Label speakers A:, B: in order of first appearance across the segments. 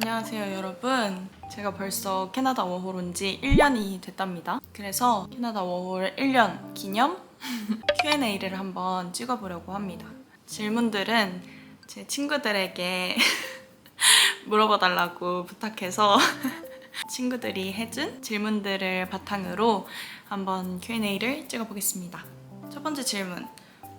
A: 안녕하세요 여러분. 제가 벌써 캐나다 워홀 온 지 1년이 됐답니다. 그래서 캐나다 워홀 1년 기념 Q&A를 한번 찍어보려고 합니다. 질문들은 제 친구들에게 물어봐달라고 부탁해서 친구들이 해준 질문들을 바탕으로 한번 Q&A를 찍어보겠습니다. 첫 번째 질문.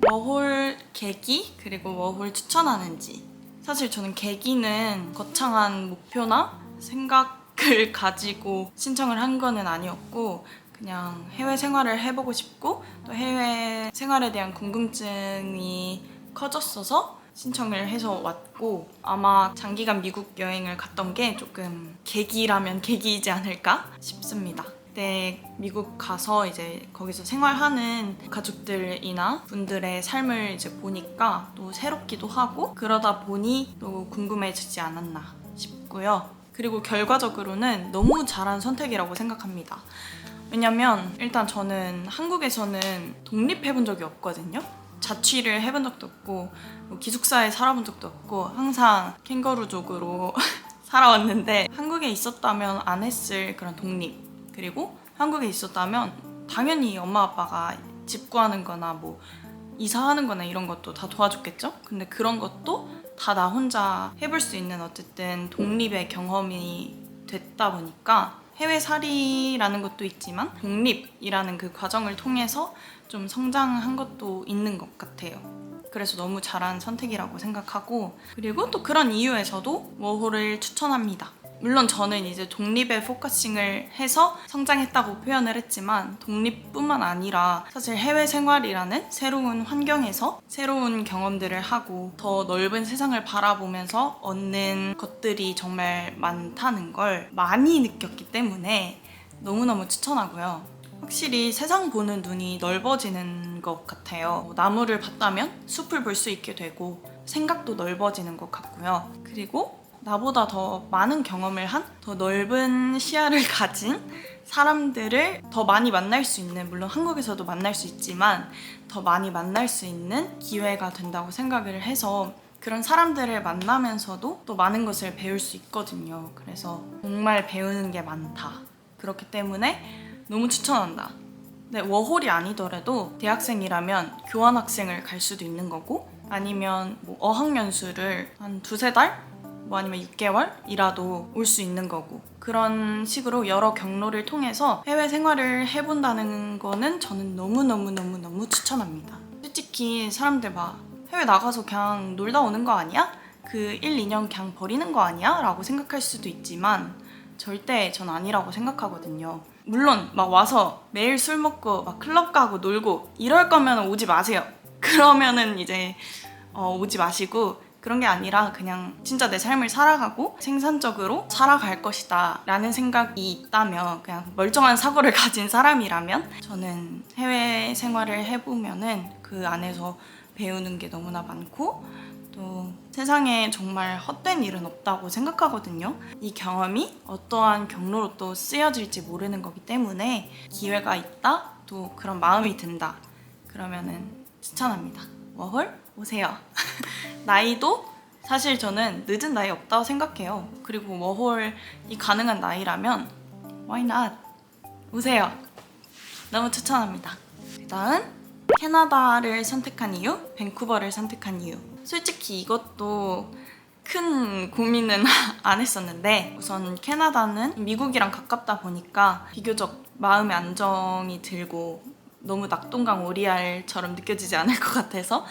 A: 워홀 계기 그리고 워홀 추천하는지. 사실 저는 계기는 거창한 목표나 생각을 가지고 신청을 한 거는 아니었고 그냥 해외 생활을 해보고 싶고 또 해외 생활에 대한 궁금증이 커졌어서 신청을 해서 왔고 아마 장기간 미국 여행을 갔던 게 조금 계기라면 계기이지 않을까 싶습니다. 그때 미국 가서 이제 거기서 생활하는 가족들이나 분들의 삶을 이제 보니까 또 새롭기도 하고 그러다 보니 또 궁금해지지 않았나 싶고요. 그리고 결과적으로는 너무 잘한 선택이라고 생각합니다. 왜냐면 일단 저는 한국에서는 독립해본 적이 없거든요. 자취를 해본 적도 없고 기숙사에 살아본 적도 없고 항상 캥거루족으로 살아왔는데 한국에 있었다면 안 했을 그런 독립 그리고 한국에 있었다면 당연히 엄마 아빠가 집 구하는 거나 뭐 이사하는 거나 이런 것도 다 도와줬겠죠? 근데 그런 것도 다 나 혼자 해볼 수 있는 어쨌든 독립의 경험이 됐다 보니까 해외살이라는 것도 있지만 독립이라는 그 과정을 통해서 좀 성장한 것도 있는 것 같아요. 그래서 너무 잘한 선택이라고 생각하고 그리고 또 그런 이유에서도 워홀을 추천합니다. 물론 저는 이제 독립에 포커싱을 해서 성장했다고 표현을 했지만 독립뿐만 아니라 사실 해외 생활이라는 새로운 환경에서 새로운 경험들을 하고 더 넓은 세상을 바라보면서 얻는 것들이 정말 많다는 걸 많이 느꼈기 때문에 너무너무 추천하고요. 확실히 세상 보는 눈이 넓어지는 것 같아요. 나무를 봤다면 숲을 볼 수 있게 되고 생각도 넓어지는 것 같고요. 그리고 나보다 더 많은 경험을 한, 더 넓은 시야를 가진 사람들을 더 많이 만날 수 있는, 물론 한국에서도 만날 수 있지만 더 많이 만날 수 있는 기회가 된다고 생각을 해서 그런 사람들을 만나면서도 또 많은 것을 배울 수 있거든요. 그래서 정말 배우는 게 많다. 그렇기 때문에 너무 추천한다. 근데 워홀이 아니더라도 대학생이라면 교환학생을 갈 수도 있는 거고 아니면 뭐 어학연수를 한 두세 달? 뭐 아니면 6개월이라도 올 수 있는 거고 그런 식으로 여러 경로를 통해서 해외 생활을 해본다는 거는 저는 너무너무 추천합니다. 솔직히 사람들 막 해외 나가서 그냥 놀다 오는 거 아니야? 그 1, 2년 그냥 버리는 거 아니야? 라고 생각할 수도 있지만 절대 전 아니라고 생각하거든요. 물론 막 와서 매일 술 먹고 막 클럽 가고 놀고 이럴 거면 오지 마세요. 그러면은 이제 오지 마시고 그런 게 아니라 그냥 진짜 내 삶을 살아가고 생산적으로 살아갈 것이다 라는 생각이 있다면 그냥 멀쩡한 사고를 가진 사람이라면 저는 해외 생활을 해보면은 그 안에서 배우는 게 너무나 많고 또 세상에 정말 헛된 일은 없다고 생각하거든요. 이 경험이 어떠한 경로로 또 쓰여질지 모르는 거기 때문에 기회가 있다 또 그런 마음이 든다 그러면은 추천합니다. 워홀 오세요. 나이도 사실 저는 늦은 나이 없다고 생각해요. 그리고 워홀이 가능한 나이라면 why not? 오세요. 너무 추천합니다. 그다음 캐나다를 선택한 이유, 밴쿠버를 선택한 이유. 솔직히 이것도 큰 고민은 안 했었는데 우선 캐나다는 미국이랑 가깝다 보니까 비교적 마음의 안정이 들고 너무 낙동강 오리알처럼 느껴지지 않을 것 같아서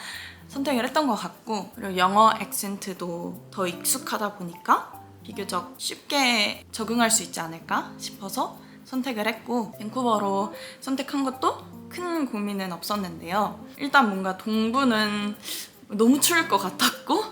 A: 선택을 했던 것 같고 그리고 영어 액센트도 더 익숙하다 보니까 비교적 쉽게 적응할 수 있지 않을까 싶어서 선택을 했고 밴쿠버로 선택한 것도 큰 고민은 없었는데요. 일단 뭔가 동부는 너무 추울 것 같았고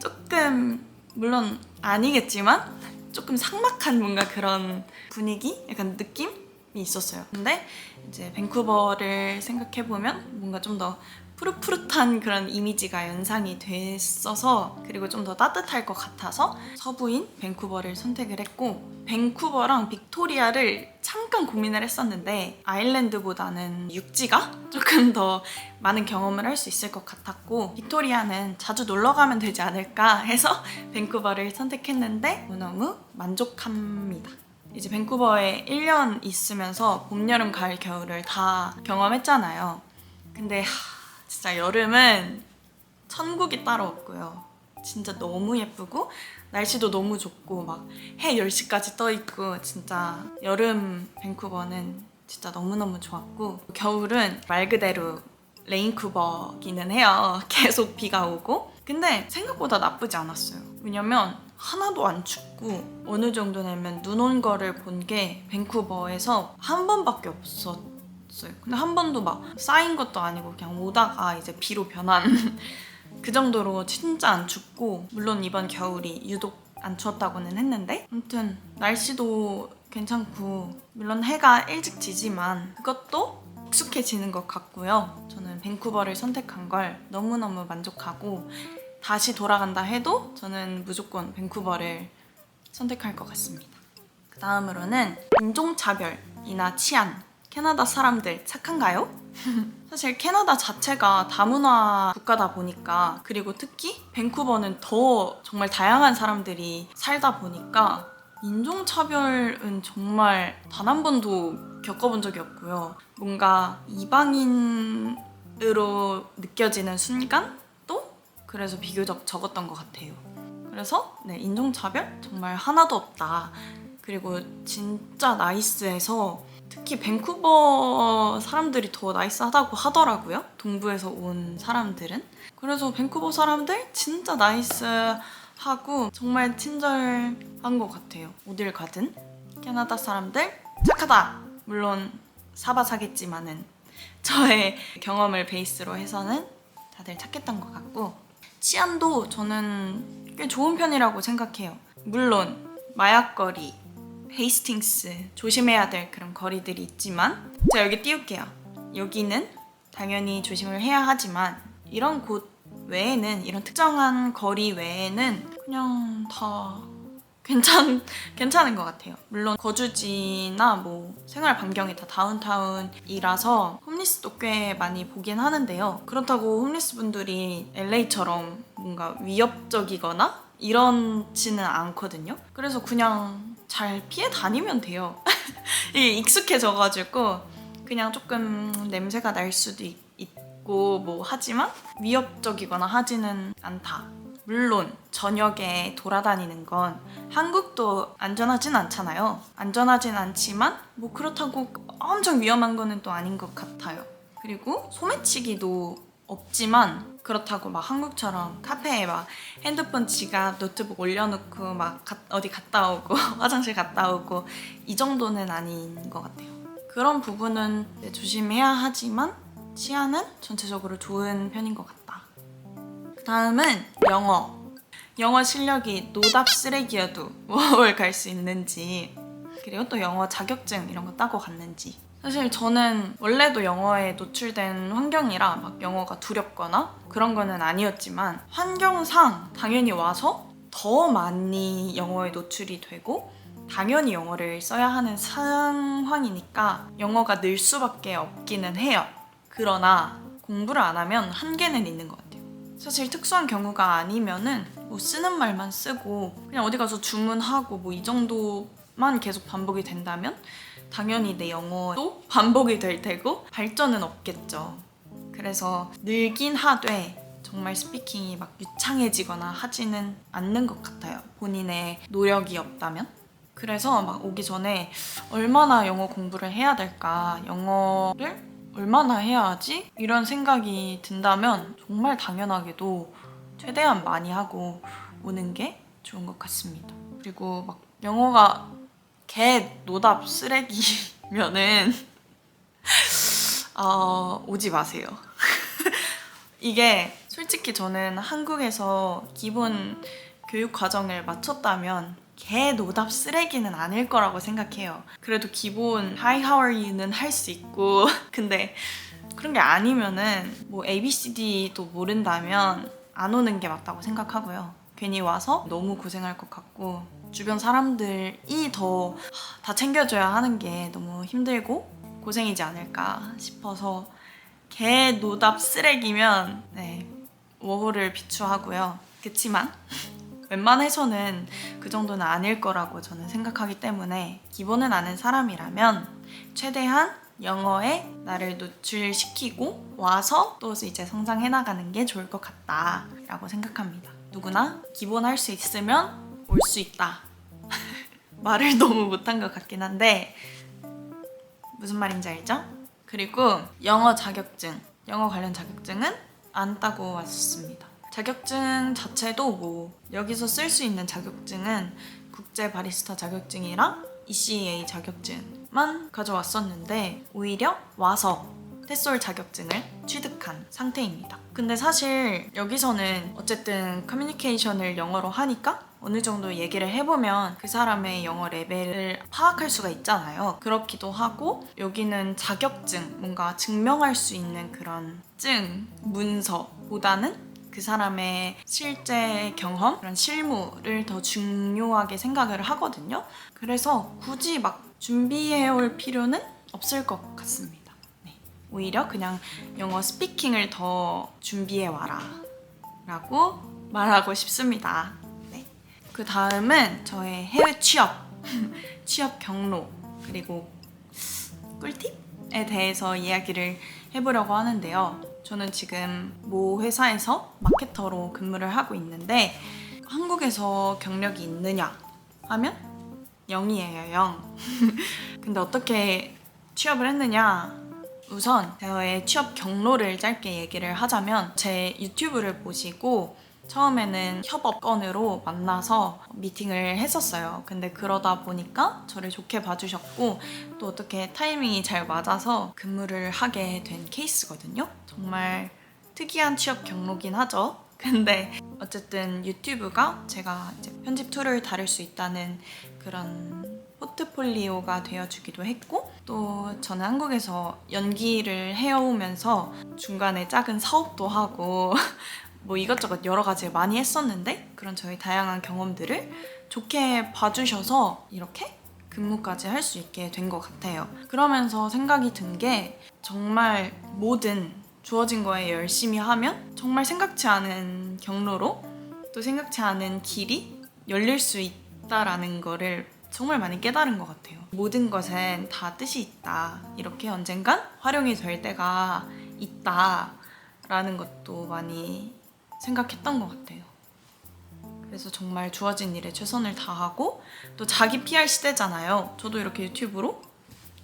A: 조금 물론 아니겠지만 조금 삭막한 뭔가 그런 분위기? 약간 느낌이 있었어요. 근데 이제 밴쿠버를 생각해보면 뭔가 좀 더 푸릇푸릇한 그런 이미지가 연상이 됐어서, 그리고 좀 더 따뜻할 것 같아서 서부인 밴쿠버를 선택을 했고, 밴쿠버랑 빅토리아를 잠깐 고민을 했었는데 아일랜드보다는 육지가 조금 더 많은 경험을 할 수 있을 것 같았고, 빅토리아는 자주 놀러 가면 되지 않을까 해서 밴쿠버를 선택했는데 너무 만족합니다. 이제 밴쿠버에 1년 있으면서 봄, 여름, 가을, 겨울을 다 경험했잖아요. 근데 진짜 여름은 천국이 따로 없고요. 진짜 너무 예쁘고 날씨도 너무 좋고 막 해 10시까지 떠 있고, 진짜 여름 밴쿠버는 진짜 너무너무 좋았고, 겨울은 말 그대로 레인쿠버기는 해요. 계속 비가 오고. 근데 생각보다 나쁘지 않았어요. 왜냐면 하나도 안 춥고 어느 정도냐면 눈 온 거를 본 게 밴쿠버에서 한 번밖에 없었어요. 근데 한 번도 막 쌓인 것도 아니고 그냥 오다가 이제 비로 변한 그 정도로 진짜 안 춥고, 물론 이번 겨울이 유독 안 추웠다고는 했는데 아무튼 날씨도 괜찮고, 물론 해가 일찍 지지만 그것도 익숙해지는 것 같고요. 저는 밴쿠버를 선택한 걸 너무너무 만족하고, 다시 돌아간다 해도 저는 무조건 밴쿠버를 선택할 것 같습니다. 그 다음으로는 인종차별이나 치안. 캐나다 사람들 착한가요? 사실 캐나다 자체가 다문화 국가다 보니까, 그리고 특히 밴쿠버는 더 정말 다양한 사람들이 살다 보니까 인종차별은 정말 단 한 번도 겪어본 적이 없고요. 뭔가 이방인으로 느껴지는 순간도 그래서 비교적 적었던 것 같아요. 그래서 네, 인종차별 정말 하나도 없다. 그리고 진짜 나이스해서 특히 밴쿠버 사람들이 더 나이스하다고 하더라고요. 동부에서 온 사람들은. 그래서 밴쿠버 사람들 진짜 나이스하고 정말 친절한 것 같아요. 어딜 가든. 캐나다 사람들 착하다! 물론 사바사겠지만은 저의 경험을 베이스로 해서는 다들 착했던 것 같고, 치안도 저는 꽤 좋은 편이라고 생각해요. 물론 마약거리, 헤이스팅스 조심해야 될 그런 거리들이 있지만, 제가 여기 띄울게요. 여기는 당연히 조심을 해야 하지만 이런 곳 외에는, 이런 특정한 거리 외에는 그냥 다 괜찮은 것 같아요. 물론 거주지나 뭐 생활 반경이 다 다운타운이라서 홈리스도 꽤 많이 보긴 하는데요. 그렇다고 홈리스 분들이 LA처럼 뭔가 위협적이거나 이런지는 않거든요. 그래서 그냥 잘 피해 다니면 돼요. 이게 익숙해져가지고 그냥 조금 냄새가 날 수도 있고 뭐 하지만 위협적이거나 하지는 않다. 물론 저녁에 돌아다니는 건 한국도 안전하진 않잖아요. 안전하진 않지만 뭐 그렇다고 엄청 위험한 거는 또 아닌 것 같아요. 그리고 소매치기도 없지만 그렇다고 막 한국처럼 카페에 막 핸드폰, 지갑, 노트북 올려놓고 막 어디 갔다 오고 화장실 갔다 오고 이 정도는 아닌 것 같아요. 그런 부분은 조심해야 하지만 치안은 전체적으로 좋은 편인 것 같다. 그 다음은 영어 실력이 노답 쓰레기여도 워홀 갈 수 있는지, 그리고 또 영어 자격증 이런 거 따고 갔는지. 사실 저는 원래도 영어에 노출된 환경이라 막 영어가 두렵거나 그런 거는 아니었지만, 환경상 당연히 와서 더 많이 영어에 노출이 되고 당연히 영어를 써야 하는 상황이니까 영어가 늘 수밖에 없기는 해요. 그러나 공부를 안 하면 한계는 있는 것 같아요. 사실 특수한 경우가 아니면은 뭐 쓰는 말만 쓰고 그냥 어디 가서 주문하고 뭐 이 정도만 계속 반복이 된다면 당연히 내 영어도 반복이 될 테고 발전은 없겠죠. 그래서 늘긴 하되 정말 스피킹이 막 유창해지거나 하지는 않는 것 같아요. 본인의 노력이 없다면. 그래서 막 오기 전에 얼마나 영어 공부를 해야 될까, 영어를 얼마나 해야 하지? 이런 생각이 든다면 정말 당연하게도 최대한 많이 하고 오는 게 좋은 것 같습니다. 그리고 막 영어가 개 노답 쓰레기면은 오지 마세요. 이게 솔직히 저는 한국에서 기본 교육 과정을 마쳤다면 개 노답 쓰레기는 아닐 거라고 생각해요. 그래도 기본 Hi, how are you는 할 수 있고 근데 그런 게 아니면은 뭐 ABCD도 모른다면 안 오는 게 맞다고 생각하고요. 괜히 와서 너무 고생할 것 같고 주변 사람들이 더 다 챙겨줘야 하는 게 너무 힘들고 고생이지 않을까 싶어서 개 노답 쓰레기면 워홀을 비추하고요. 그치만 웬만해서는 그 정도는 아닐 거라고 저는 생각하기 때문에 기본은 아는 사람이라면 최대한 영어에 나를 노출시키고 와서 또 이제 성장해 나가는 게 좋을 것 같다라고 생각합니다. 누구나 기본 할 수 있으면 올 수 있다. 말을 너무 못한 것 같긴 한데 무슨 말인지 알죠? 그리고 영어 자격증, 영어 관련 자격증은 안 따고 왔습니다. 자격증 자체도 뭐 여기서 쓸 수 있는 자격증은 국제 바리스타 자격증이랑 ECA 자격증만 가져왔었는데 오히려 와서 테솔 자격증을 취득한 상태입니다. 근데 사실 여기서는 어쨌든 커뮤니케이션을 영어로 하니까 어느 정도 얘기를 해보면 그 사람의 영어 레벨을 파악할 수가 있잖아요. 그렇기도 하고 여기는 자격증, 뭔가 증명할 수 있는 그런 증, 문서보다는 그 사람의 실제 경험, 그런 실무를 더 중요하게 생각을 하거든요. 그래서 굳이 막 준비해올 필요는 없을 것 같습니다. 오히려 그냥 영어 스피킹을 더 준비해와라 라고 말하고 싶습니다. 그 다음은 저의 해외 취업, 취업 경로, 그리고 꿀팁에 대해서 이야기를 해보려고 하는데요. 저는 지금 모 회사에서 마케터로 근무를 하고 있는데 한국에서 경력이 있느냐 하면 0이에요, 0. 근데 어떻게 취업을 했느냐? 우선 저의 취업 경로를 짧게 얘기를 하자면 제 유튜브를 보시고 처음에는 협업건으로 만나서 미팅을 했었어요. 근데 그러다 보니까 저를 좋게 봐주셨고 또 어떻게 타이밍이 잘 맞아서 근무를 하게 된 케이스거든요. 정말 특이한 취업 경로긴 하죠. 근데 어쨌든 유튜브가 제가 이제 편집 툴을 다룰 수 있다는 그런 포트폴리오가 되어주기도 했고 또 저는 한국에서 연기를 해오면서 중간에 작은 사업도 하고 뭐 이것저것 여러 가지 많이 했었는데 그런 저희 다양한 경험들을 좋게 봐주셔서 이렇게 근무까지 할 수 있게 된 것 같아요. 그러면서 생각이 든 게 정말 뭐든 주어진 거에 열심히 하면 정말 생각지 않은 경로로 또 생각지 않은 길이 열릴 수 있다라는 거를 정말 많이 깨달은 것 같아요. 모든 것엔 다 뜻이 있다. 이렇게 언젠간 활용이 될 때가 있다라는 것도 많이 생각했던 것 같아요. 그래서 정말 주어진 일에 최선을 다하고 또 자기 PR 시대잖아요. 저도 이렇게 유튜브로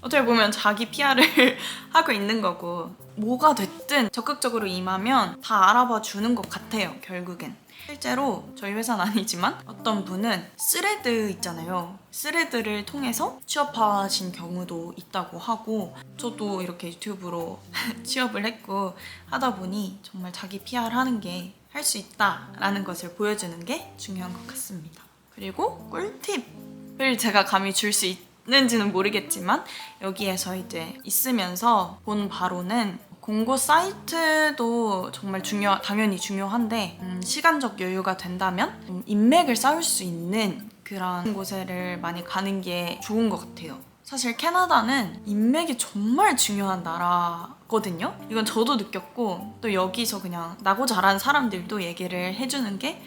A: 어떻게 보면 자기 PR을 하고 있는 거고 뭐가 됐든 적극적으로 임하면 다 알아봐 주는 것 같아요. 결국엔. 실제로 저희 회사는 아니지만 어떤 분은 스레드 있잖아요. 스레드를 통해서 취업하신 경우도 있다고 하고 저도 이렇게 유튜브로 취업을 했고 하다 보니 정말 자기 PR 하는 게 할 수 있다라는 것을 보여주는 게 중요한 것 같습니다. 그리고 꿀팁을 제가 감히 줄 수 있는지는 모르겠지만 여기에서 이제 있으면서 본 바로는 공고 사이트도 정말 당연히 중요한데 시간적 여유가 된다면 인맥을 쌓을 수 있는 그런 곳을 많이 가는 게 좋은 것 같아요. 사실 캐나다는 인맥이 정말 중요한 나라거든요. 이건 저도 느꼈고 또 여기서 그냥 나고 자란 사람들도 얘기를 해주는 게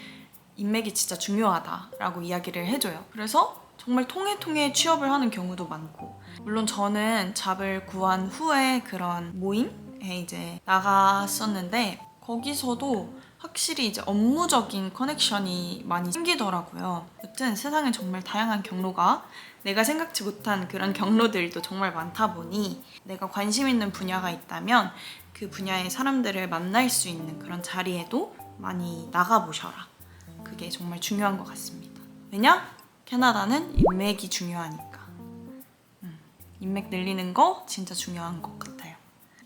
A: 인맥이 진짜 중요하다라고 이야기를 해줘요. 그래서 정말 통해 취업을 하는 경우도 많고 물론 저는 잡을 구한 후에 그런 모임에 이제 나갔었는데 거기서도 확실히 이제 업무적인 커넥션이 많이 생기더라고요. 여튼 세상에 정말 다양한 경로가 내가 생각지 못한 그런 경로들도 정말 많다 보니 내가 관심 있는 분야가 있다면 그 분야의 사람들을 만날 수 있는 그런 자리에도 많이 나가보셔라. 그게 정말 중요한 것 같습니다. 왜냐? 캐나다는 인맥이 중요하니까. 인맥 늘리는 거 진짜 중요한 것 같아요.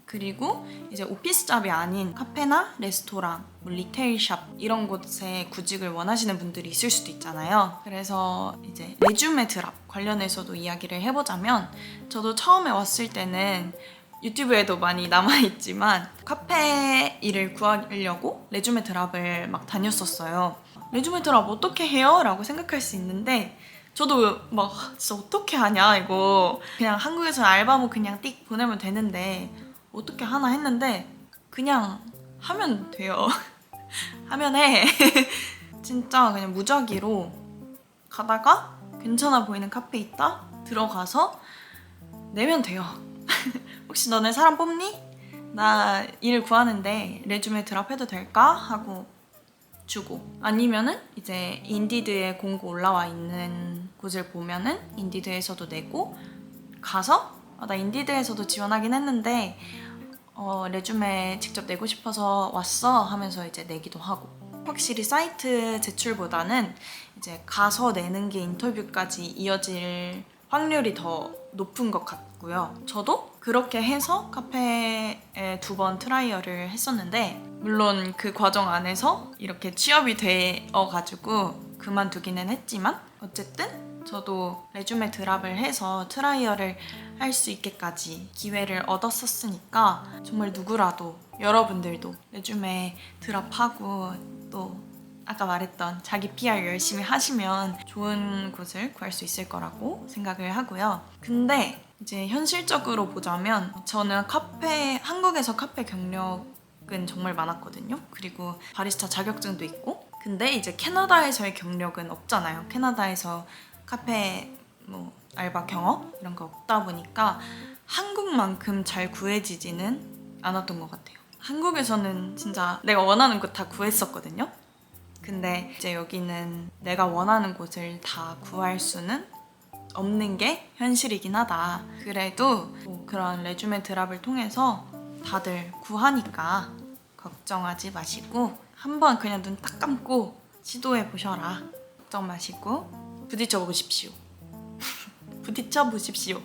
A: 그리고 이제 오피스 잡이 아닌 카페나 레스토랑, 뭐 리테일샵 이런 곳에 구직을 원하시는 분들이 있을 수도 있잖아요. 그래서 이제 레주메 드랍 관련해서도 이야기를 해보자면 저도 처음에 왔을 때는 유튜브에도 많이 남아있지만 카페 일을 구하려고 레주메 드랍을 막 다녔었어요. 레주메 드랍 어떻게 해요? 라고 생각할 수 있는데 저도 막 진짜 어떻게 하냐 이거 그냥 한국에서 알바모 그냥 띡 보내면 되는데 어떻게 하나 했는데 그냥 하면 돼요. 하면 해. 진짜 그냥 무작위로 가다가 괜찮아 보이는 카페 있다? 들어가서 내면 돼요. 혹시 너네 사람 뽑니? 나 일 구하는데 레주메 드랍해도 될까? 하고 주고 아니면은 이제 인디드에 공고 올라와 있는 곳을 보면은 인디드에서도 내고 가서 나 인디드에서도 지원하긴 했는데 레주메 직접 내고 싶어서 왔어 하면서 이제 내기도 하고 확실히 사이트 제출보다는 이제 가서 내는 게 인터뷰까지 이어질 확률이 더 높은 것 같고요. 저도 그렇게 해서 카페에 2번 트라이얼을 했었는데 물론 그 과정 안에서 이렇게 취업이 되어가지고 그만두기는 했지만 어쨌든 저도 레주메 드랍을 해서 트라이얼을 할 수 있게까지 기회를 얻었었으니까 정말 누구라도 여러분들도 레주메 드랍하고 또 아까 말했던 자기 PR 열심히 하시면 좋은 곳을 구할 수 있을 거라고 생각을 하고요. 근데 이제 현실적으로 보자면 저는 한국에서 카페 경력은 정말 많았거든요. 그리고 바리스타 자격증도 있고 근데 이제 캐나다에서의 경력은 없잖아요. 캐나다에서 카페 알바 경험 이런 거 없다 보니까 한국만큼 잘 구해지지는 않았던 것 같아요. 한국에서는 진짜 내가 원하는 곳 다 구했었거든요. 근데 이제 여기는 내가 원하는 곳을 다 구할 수는 없는 게 현실이긴 하다. 그래도 그런 레주메 드랍을 통해서 다들 구하니까 걱정하지 마시고 한번 그냥 눈 딱 감고 시도해 보셔라. 걱정 마시고 부딪혀 보십시오. 부딪혀 보십시오.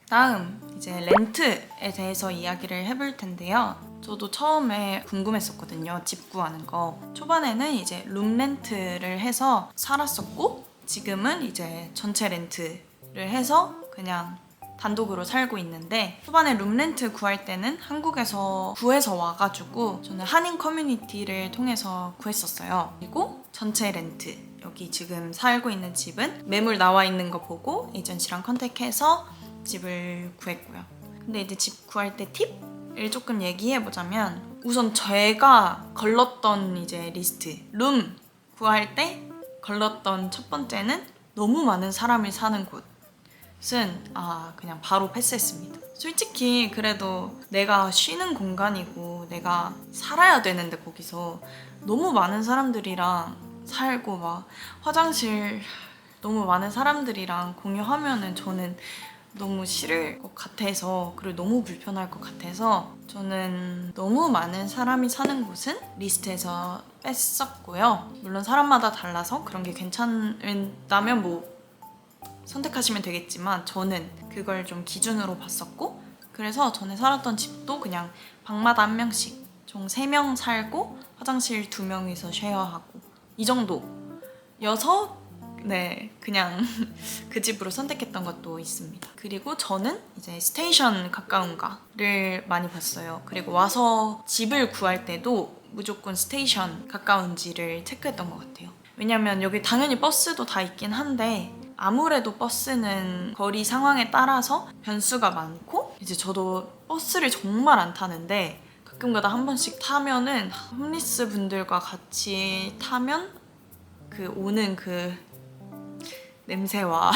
A: 다음 이제 렌트에 대해서 이야기를 해볼 텐데요. 저도 처음에 궁금했었거든요. 집 구하는 거. 초반에는 이제 룸 렌트를 해서 살았었고 지금은 이제 전체 렌트를 해서 그냥 단독으로 살고 있는데 초반에 룸 렌트 구할 때는 한국에서 구해서 와가지고 저는 한인 커뮤니티를 통해서 구했었어요. 그리고 전체 렌트 여기 지금 살고 있는 집은 매물 나와 있는 거 보고 에이전시랑 컨택해서 집을 구했고요. 근데 이제 집 구할 때 팁을 조금 얘기해보자면 우선 제가 걸렀던 이제 리스트 룸 구할 때 걸렀던 첫 번째는 너무 많은 사람이 사는 곳은 그냥 바로 패스했습니다. 솔직히 그래도 내가 쉬는 공간이고 내가 살아야 되는데 거기서 너무 많은 사람들이랑 살고 막 화장실 너무 많은 사람들이랑 공유하면은 저는 너무 싫을 것 같아서 그리고 너무 불편할 것 같아서 저는 너무 많은 사람이 사는 곳은 리스트에서 뺐었고요. 물론 사람마다 달라서 그런 게 괜찮다면 선택하시면 되겠지만 저는 그걸 좀 기준으로 봤었고 그래서 전에 살았던 집도 그냥 방마다 한 명씩 총 3명 살고 화장실 2명이서 쉐어하고 이 정도여서 그냥 그 집으로 선택했던 것도 있습니다. 그리고 저는 이제 스테이션 가까운가를 많이 봤어요. 그리고 와서 집을 구할 때도 무조건 스테이션 가까운지를 체크했던 것 같아요. 왜냐면 여기 당연히 버스도 다 있긴 한데 아무래도 버스는 거리 상황에 따라서 변수가 많고 이제 저도 버스를 정말 안 타는데 가끔가다 한 번씩 타면은 홈리스 분들과 같이 타면 오는 냄새와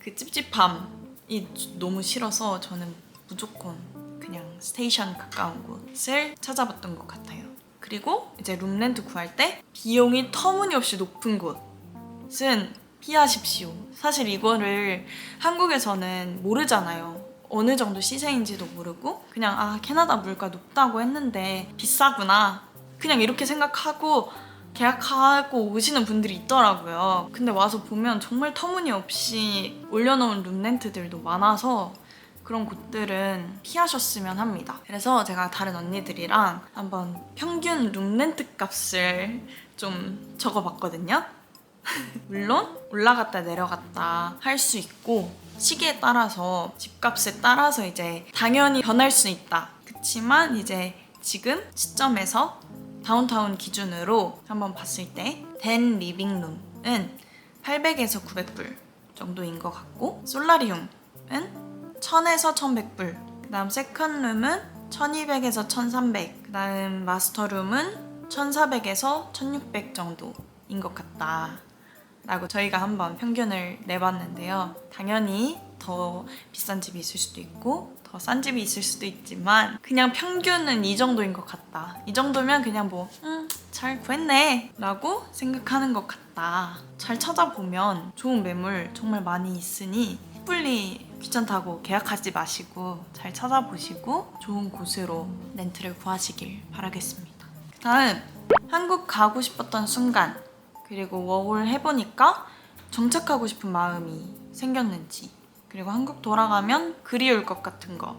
A: 그 찝찝함이 너무 싫어서 저는 무조건 그냥 스테이션 가까운 곳을 찾아봤던 것 같아요. 그리고 이제 룸렌트 구할 때 비용이 터무니없이 높은 곳은 피하십시오. 사실 이거를 한국에서는 모르잖아요. 어느 정도 시세인지도 모르고 그냥 캐나다 물가 높다고 했는데 비싸구나 그냥 이렇게 생각하고 계약하고 오시는 분들이 있더라고요. 근데 와서 보면 정말 터무니없이 올려놓은 룸렌트들도 많아서 그런 곳들은 피하셨으면 합니다. 그래서 제가 다른 언니들이랑 한번 평균 룸렌트 값을 좀 적어봤거든요. 물론 올라갔다 내려갔다 할 수 있고 시기에 따라서 집값에 따라서 이제 당연히 변할 수 있다. 그치만 이제 지금 시점에서 다운타운 기준으로 한번 봤을 때 댄 리빙룸은 800에서 900불 정도인 것 같고 솔라리움은 1000에서 1100불 그 다음 세컨룸은 1200에서 1300 그 다음 마스터룸은 1400에서 1600 정도인 것 같다 라고 저희가 한번 평균을 내봤는데요. 당연히 더 비싼 집이 있을 수도 있고 더 싼 집이 있을 수도 있지만 그냥 평균은 이 정도인 것 같다. 이 정도면 그냥 뭐 잘 구했네 라고 생각하는 것 같다. 잘 찾아보면 좋은 매물 정말 많이 있으니 섣불리 귀찮다고 계약하지 마시고 잘 찾아보시고 좋은 곳으로 렌트를 구하시길 바라겠습니다. 다음 한국 가고 싶었던 순간 그리고 워홀 해보니까 정착하고 싶은 마음이 생겼는지 그리고 한국 돌아가면 그리울 것 같은 거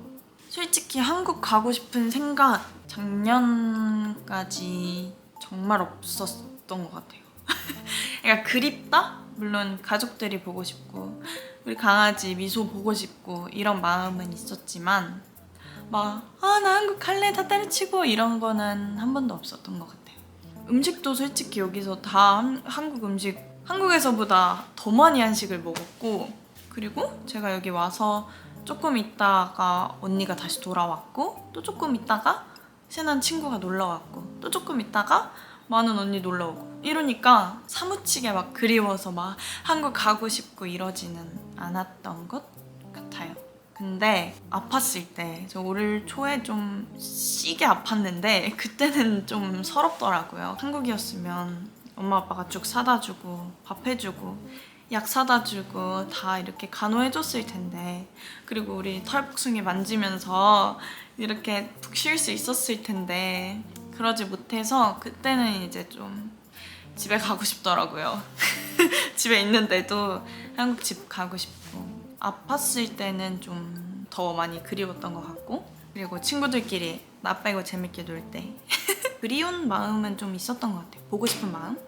A: 솔직히 한국 가고 싶은 생각 작년까지 정말 없었던 것 같아요. 그러니까 그립다? 물론 가족들이 보고 싶고 우리 강아지 미소 보고 싶고 이런 마음은 있었지만 막 나 한국 갈래 다 때려치고 이런 거는 한 번도 없었던 것 같아요. 음식도 솔직히 여기서 다 한국 음식 한국에서보다 더 많이 한식을 먹었고 그리고 제가 여기 와서 조금 있다가 언니가 다시 돌아왔고 또 조금 있다가 친한 친구가 놀러 왔고 또 조금 있다가 많은 언니 놀러 오고 이러니까 사무치게 막 그리워서 막 한국 가고 싶고 이러지는 않았던 것 같아요. 근데 아팠을 때 저 올 초에 좀 시게 아팠는데 그때는 좀 서럽더라고요. 한국이었으면 엄마 아빠가 쭉 사다 주고 밥 해주고 약 사다 주고 다 이렇게 간호해줬을 텐데 그리고 우리 털복숭이 만지면서 이렇게 푹 쉴 수 있었을 텐데 그러지 못해서 그때는 이제 좀 집에 가고 싶더라고요. 집에 있는데도 한국 집 가고 싶고 아팠을 때는 좀 더 많이 그리웠던 것 같고 그리고 친구들끼리 나 빼고 재밌게 놀 때 그리운 마음은 좀 있었던 것 같아요. 보고 싶은 마음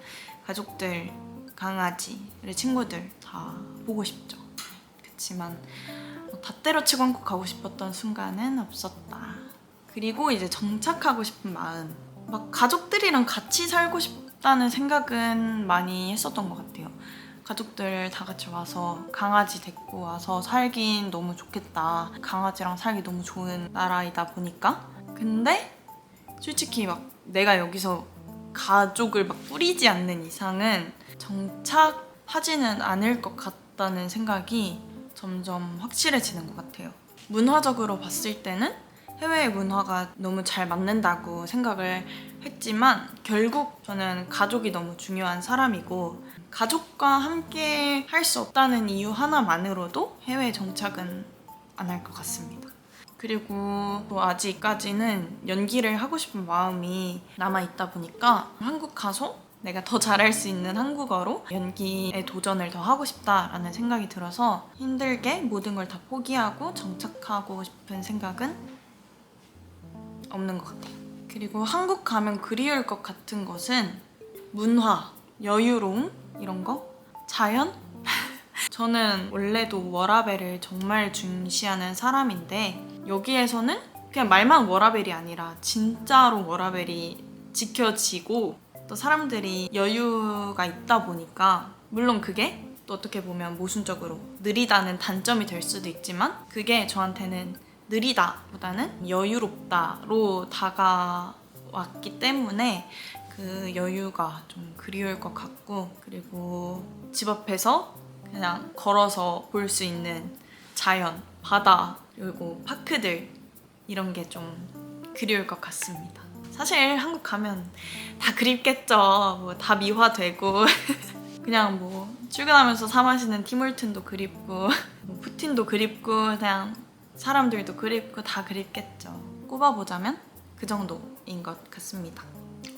A: 가족들, 강아지, 우리 친구들 다 보고 싶죠. 그치만 다 때려치고 한국 가고 싶었던 순간은 없었다. 그리고 이제 정착하고 싶은 마음 막 가족들이랑 같이 살고 싶다는 생각은 많이 했었던 것 같아요. 가족들 다 같이 와서 강아지 데리고 와서 살긴 너무 좋겠다. 강아지랑 살기 너무 좋은 나라이다 보니까. 근데 솔직히 막 내가 여기서 가족을 막 꾸리지 않는 이상은 정착하지는 않을 것 같다는 생각이 점점 확실해지는 것 같아요. 문화적으로 봤을 때는 해외의 문화가 너무 잘 맞는다고 생각을 했지만 결국 저는 가족이 너무 중요한 사람이고 가족과 함께 할 수 없다는 이유 하나만으로도 해외 정착은 안 할 것 같습니다. 그리고 또 아직까지는 연기를 하고 싶은 마음이 남아있다 보니까 한국 가서 내가 더 잘할 수 있는 한국어로 연기에 도전을 더 하고 싶다라는 생각이 들어서 힘들게 모든 걸 다 포기하고 정착하고 싶은 생각은 없는 것 같아요. 그리고 한국 가면 그리울 것 같은 것은 문화, 여유로움 이런 거? 자연? 저는 원래도 워라밸을 정말 중시하는 사람인데 여기에서는 그냥 말만 워라밸이 아니라 진짜로 워라밸이 지켜지고 또 사람들이 여유가 있다 보니까 물론 그게 또 어떻게 보면 모순적으로 느리다는 단점이 될 수도 있지만 그게 저한테는 느리다보다는 여유롭다로 다가왔기 때문에 그 여유가 좀 그리울 것 같고 그리고 집 앞에서 그냥 걸어서 볼 수 있는 자연, 바다, 그리고 파크들 이런 게 좀 그리울 것 같습니다. 사실 한국 가면 다 그립겠죠. 뭐 다 미화되고 그냥 뭐 출근하면서 사 마시는 티몰튼도 그립고 뭐 푸틴도 그립고 그냥 사람들도 그립고 다 그립겠죠. 꼽아보자면 그 정도인 것 같습니다.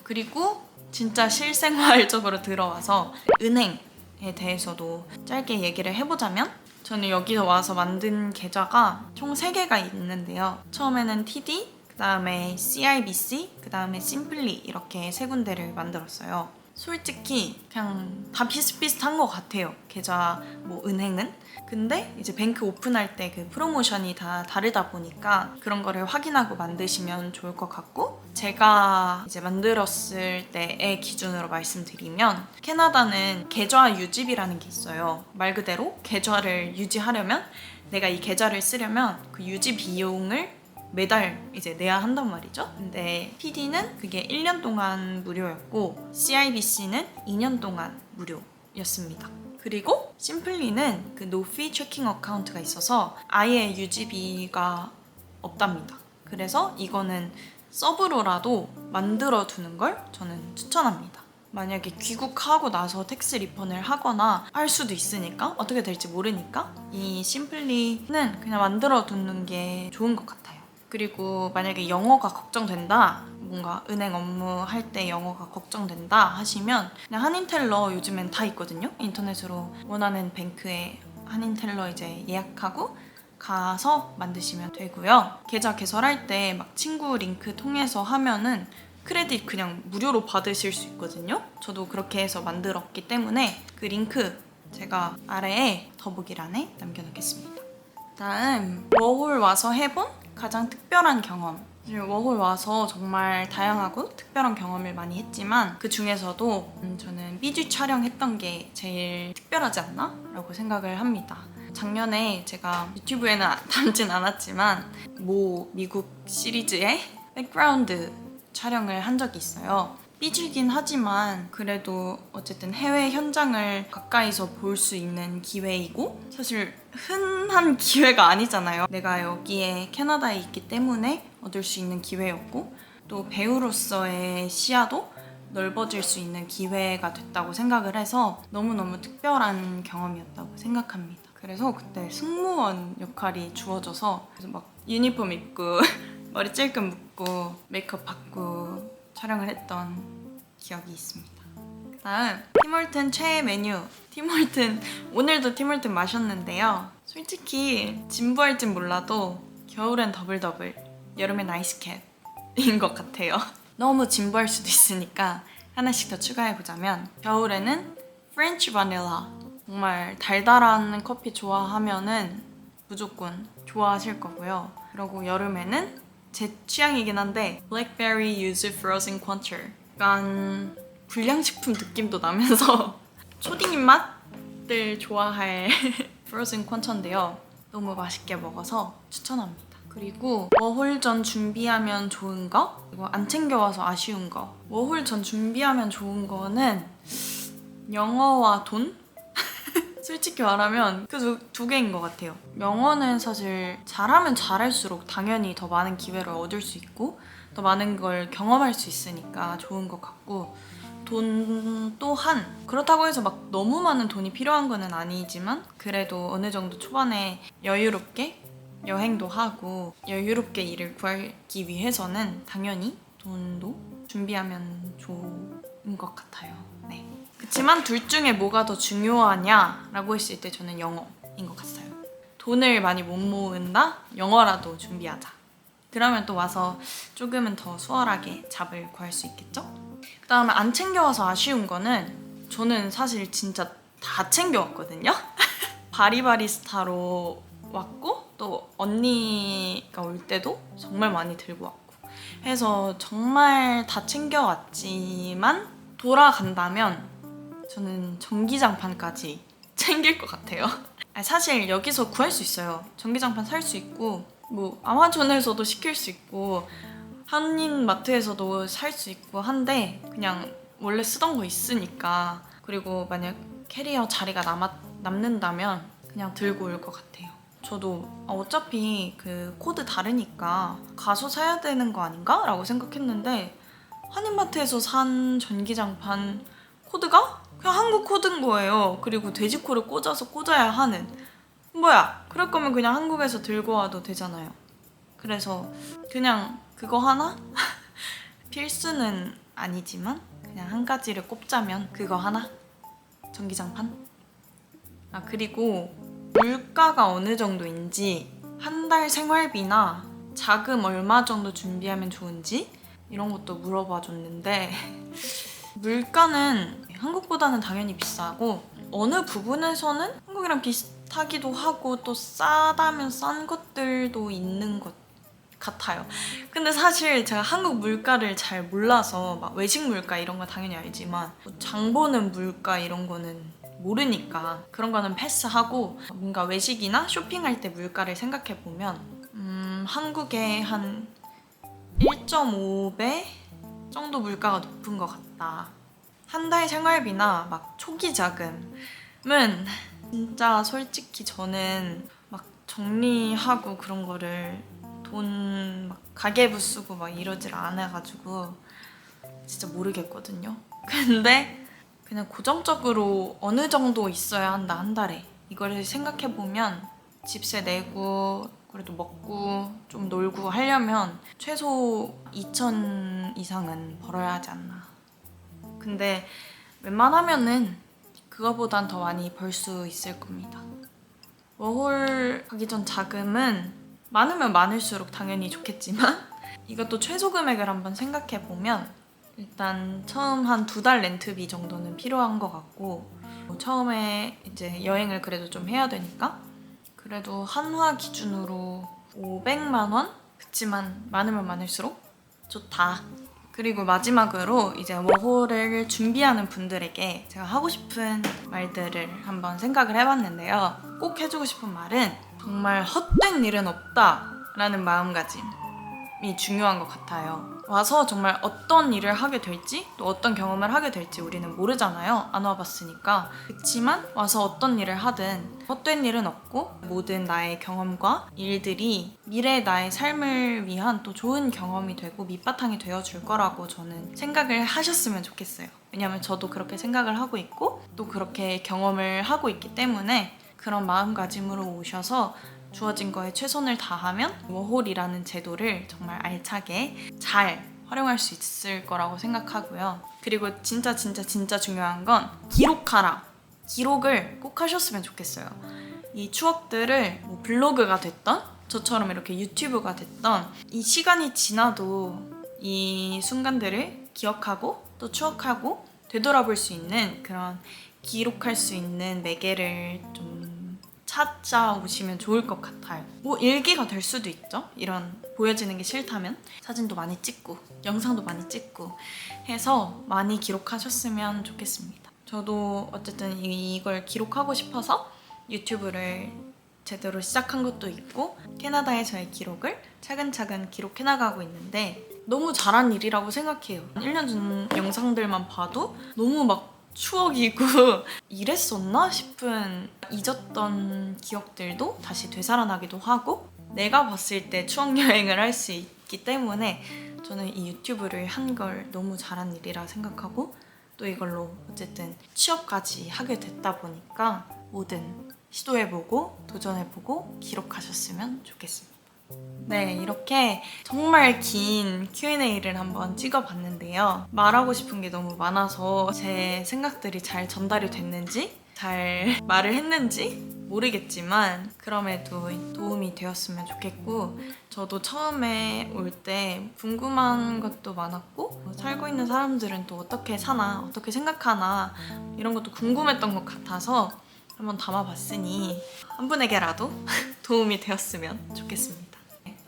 A: 그리고 진짜 실생활적으로 들어와서 은행에 대해서도 짧게 얘기를 해보자면 저는 여기서 와서 만든 계좌가 총 3개가 있는데요. 처음에는 TD, 그 다음에 CIBC, 그 다음에 심플리 이렇게 3군데를 만들었어요. 솔직히 그냥 다 비슷비슷한 것 같아요. 계좌 뭐 은행은. 근데 이제 뱅크 오픈할 때 그 프로모션이 다 다르다 보니까 그런 거를 확인하고 만드시면 좋을 것 같고, 제가 이제 만들었을 때의 기준으로 말씀드리면 캐나다는 계좌 유지비라는 게 있어요. 말 그대로 계좌를 유지하려면, 내가 이 계좌를 쓰려면 그 유지 비용을 매달 이제 내야 한단 말이죠. 근데 PD는 그게 1년 동안 무료였고 CIBC는 2년 동안 무료였습니다. 그리고 심플리는 그 노피 체킹 어카운트가 있어서 아예 유지비가 없답니다. 그래서 이거는 서브로라도 만들어 두는 걸 저는 추천합니다. 만약에 귀국하고 나서 텍스 리펀을 하거나 할 수도 있으니까, 어떻게 될지 모르니까 이 심플리는 그냥 만들어 두는 게 좋은 것 같아요. 그리고 만약에 영어가 걱정된다, 뭔가 은행 업무 할 때 영어가 걱정된다 하시면 그냥 한인텔러 요즘엔 다 있거든요. 인터넷으로 원하는 뱅크에 한인텔러 이제 예약하고 가서 만드시면 되고요. 계좌 개설할 때 막 친구 링크 통해서 하면은 크레딧 그냥 무료로 받으실 수 있거든요. 저도 그렇게 해서 만들었기 때문에 그 링크 제가 아래에 더보기란에 남겨놓겠습니다. 다음, 워홀 와서 해본 가장 특별한 경험. 워홀 와서 정말 다양하고 특별한 경험을 많이 했지만 그 중에서도 저는 삐지 촬영했던 게 제일 특별하지 않나? 라고 생각을 합니다. 작년에 제가 유튜브에는 담진 않았지만 모 미국 시리즈의 백그라운드 촬영을 한 적이 있어요. 삐지긴 하지만 그래도 어쨌든 해외 현장을 가까이서 볼 수 있는 기회이고, 사실 흔한 기회가 아니잖아요. 내가 여기에 캐나다에 있기 때문에 얻을 수 있는 기회였고, 또 배우로서의 시야도 넓어질 수 있는 기회가 됐다고 생각을 해서 너무너무 특별한 경험이었다고 생각합니다. 그래서 그때 승무원 역할이 주어져서 그래서 막 유니폼 입고 머리 찔끔 묶고 메이크업 받고 촬영을 했던 기억이 있습니다. 다음, 팀홀튼 최애 메뉴. 팀홀튼, 오늘도 팀홀튼 마셨는데요. 솔직히 진부할진 몰라도 겨울엔 더블더블, 여름엔 아이스캡인 것 같아요. 너무 진부할 수도 있으니까 하나씩 더 추가해보자면, 겨울에는 프렌치 바닐라. 정말 달달한 커피 좋아하면은 무조건 좋아하실 거고요. 그리고 여름에는 제 취향이긴 한데 블랙베리 유즈 프로즌 퀀처. 약간 불량식품 느낌도 나면서 초딩 입맛들 좋아할 프로즌 퀀처인데요. 너무 맛있게 먹어서 추천합니다. 그리고 워홀 전 준비하면 좋은 거, 그리고 안 챙겨와서 아쉬운 거. 워홀 전 준비하면 좋은 거는 영어와 돈? 솔직히 말하면 그 두 개인 것 같아요. 영어는 사실 잘하면 잘할수록 당연히 더 많은 기회를 얻을 수 있고 더 많은 걸 경험할 수 있으니까 좋은 것 같고, 돈 또한 그렇다고 해서 막 너무 많은 돈이 필요한 건 아니지만 그래도 어느 정도 초반에 여유롭게 여행도 하고 여유롭게 일을 구하기 위해서는 당연히 돈도 준비하면 좋은 것 같아요. 네. 그치만 둘 중에 뭐가 더 중요하냐라고 했을 때 저는 영어인 것 같아요. 돈을 많이 못 모은다? 영어라도 준비하자. 그러면 또 와서 조금은 더 수월하게 잡을 구할 수 있겠죠? 그 다음에 안 챙겨와서 아쉬운 거는, 저는 사실 진짜 다 챙겨왔거든요? 바리바리스타로 왔고 또 언니가 올 때도 정말 많이 들고 왔고 해서 정말 다 챙겨왔지만 돌아간다면 저는 전기장판까지 챙길 것 같아요. 사실 여기서 구할 수 있어요. 전기장판 살 수 있고 뭐 아마존에서도 시킬 수 있고 한인마트에서도 살 수 있고 한데, 그냥 원래 쓰던 거 있으니까, 그리고 만약 캐리어 자리가 남는다면 그냥 들고 올 것 같아요. 저도 어차피 그 코드 다르니까 가서 사야 되는 거 아닌가? 라고 생각했는데 한인마트에서 산 전기장판 코드가 그냥 한국 코드인 거예요. 그리고 돼지코를 꽂아야 하는. 뭐야, 그럴 거면 그냥 한국에서 들고 와도 되잖아요. 그래서 그냥 그거 하나? 필수는 아니지만 그냥 한 가지를 꼽자면 그거 하나? 전기장판? 그리고 물가가 어느 정도인지, 한 달 생활비나 자금 얼마 정도 준비하면 좋은지 이런 것도 물어봐 줬는데 물가는 한국보다는 당연히 비싸고 어느 부분에서는 한국이랑 비슷하기도 하고 또 싸다면 싼 것들도 있는 것 같아요. 근데 사실 제가 한국 물가를 잘 몰라서 막 외식 물가 이런 거 당연히 알지만 장 보는 물가 이런 거는 모르니까 그런 거는 패스하고 뭔가 외식이나 쇼핑할 때 물가를 생각해 보면 한국의 한 1.5배 정도 물가가 높은 것 같다. 한 달 생활비나 막 초기 자금은 진짜 솔직히 저는 막 정리하고 그런 거를 돈 막 가계부 쓰고 막 이러질 않아가지고 진짜 모르겠거든요. 근데 그냥 고정적으로 어느 정도 있어야 한다 한 달에 이거를 생각해 보면 집세 내고 그래도 먹고 좀 놀고 하려면 최소 2천 이상은 벌어야 하지 않나. 근데 웬만하면은 그거보단 더 많이 벌 수 있을 겁니다. 워홀 가기 전 자금은 많으면 많을수록 당연히 좋겠지만 이것도 최소 금액을 한번 생각해 보면 일단 처음 한 2달 렌트비 정도는 필요한 것 같고 처음에 이제 여행을 그래도 좀 해야 되니까 그래도 한화 기준으로 500만 원? 그치만 많으면 많을수록 좋다. 그리고 마지막으로 이제 워홀을 준비하는 분들에게 제가 하고 싶은 말들을 한번 생각을 해봤는데요. 꼭 해주고 싶은 말은 정말 헛된 일은 없다라는 마음가짐이 중요한 것 같아요. 와서 정말 어떤 일을 하게 될지 또 어떤 경험을 하게 될지 우리는 모르잖아요. 안 와봤으니까. 그치만 와서 어떤 일을 하든 헛된 일은 없고 모든 나의 경험과 일들이 미래 나의 삶을 위한 또 좋은 경험이 되고 밑바탕이 되어줄 거라고 저는 생각을 하셨으면 좋겠어요. 왜냐면 저도 그렇게 생각을 하고 있고 또 그렇게 경험을 하고 있기 때문에 그런 마음가짐으로 오셔서 주어진 거에 최선을 다하면 워홀이라는 제도를 정말 알차게 잘 활용할 수 있을 거라고 생각하고요. 그리고 진짜 중요한 건 기록하라. 기록을 꼭 하셨으면 좋겠어요. 이 추억들을 뭐 블로그가 됐던 저처럼 이렇게 유튜브가 됐던 이 시간이 지나도 이 순간들을 기억하고 또 추억하고 되돌아볼 수 있는 그런 기록할 수 있는 매개를 좀 찾아오시면 좋을 것 같아요. 뭐 일기가 될 수도 있죠. 이런 보여지는 게 싫다면 사진도 많이 찍고 영상도 많이 찍고 해서 많이 기록하셨으면 좋겠습니다. 저도 어쨌든 이걸 기록하고 싶어서 유튜브를 제대로 시작한 것도 있고 캐나다에서의 기록을 차근차근 기록해 나가고 있는데 너무 잘한 일이라고 생각해요. 1년 전 영상들만 봐도 너무 막 추억이고 이랬었나 싶은 잊었던 기억들도 다시 되살아나기도 하고 내가 봤을 때 추억 여행을 할 수 있기 때문에 저는 이 유튜브를 한 걸 너무 잘한 일이라 생각하고 또 이걸로 어쨌든 취업까지 하게 됐다 보니까 뭐든 시도해보고 도전해보고 기록하셨으면 좋겠습니다. 네, 이렇게 정말 긴 Q&A를 한번 찍어봤는데요. 말하고 싶은 게 너무 많아서 제 생각들이 잘 전달이 됐는지 잘 말을 했는지 모르겠지만 그럼에도 도움이 되었으면 좋겠고 저도 처음에 올 때 궁금한 것도 많았고 살고 있는 사람들은 또 어떻게 사나 어떻게 생각하나 이런 것도 궁금했던 것 같아서 한번 담아봤으니 한 분에게라도 도움이 되었으면 좋겠습니다.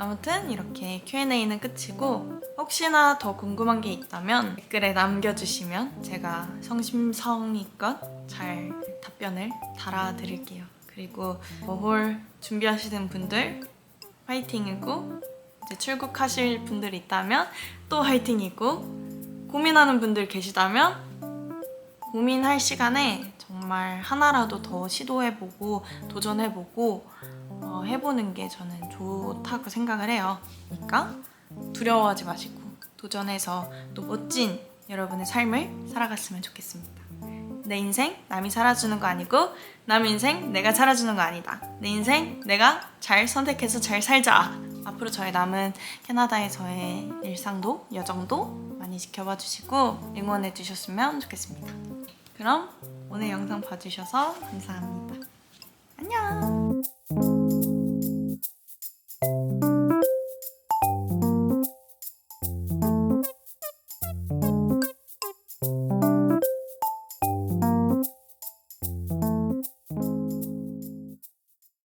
A: 아무튼 이렇게 Q&A는 끝이고 혹시나 더 궁금한 게 있다면 댓글에 남겨주시면 제가 성심성의껏 잘 답변을 달아드릴게요. 그리고 워홀 준비하시는 분들 화이팅이고 이제 출국하실 분들 있다면 또 화이팅이고 고민하는 분들 계시다면 고민할 시간에 정말 하나라도 더 시도해보고 도전해보고 해보는 게 저는 좋다고 생각을 해요. 그러니까 두려워하지 마시고 도전해서 또 멋진 여러분의 삶을 살아갔으면 좋겠습니다. 내 인생 남이 살아주는 거 아니고 남 인생 내가 살아주는 거 아니다. 내 인생 내가 잘 선택해서 잘 살자. 앞으로 저의 남은 캐나다에서의 일상도 여정도 많이 지켜봐 주시고 응원해 주셨으면 좋겠습니다. 그럼 오늘 영상 봐주셔서 감사합니다.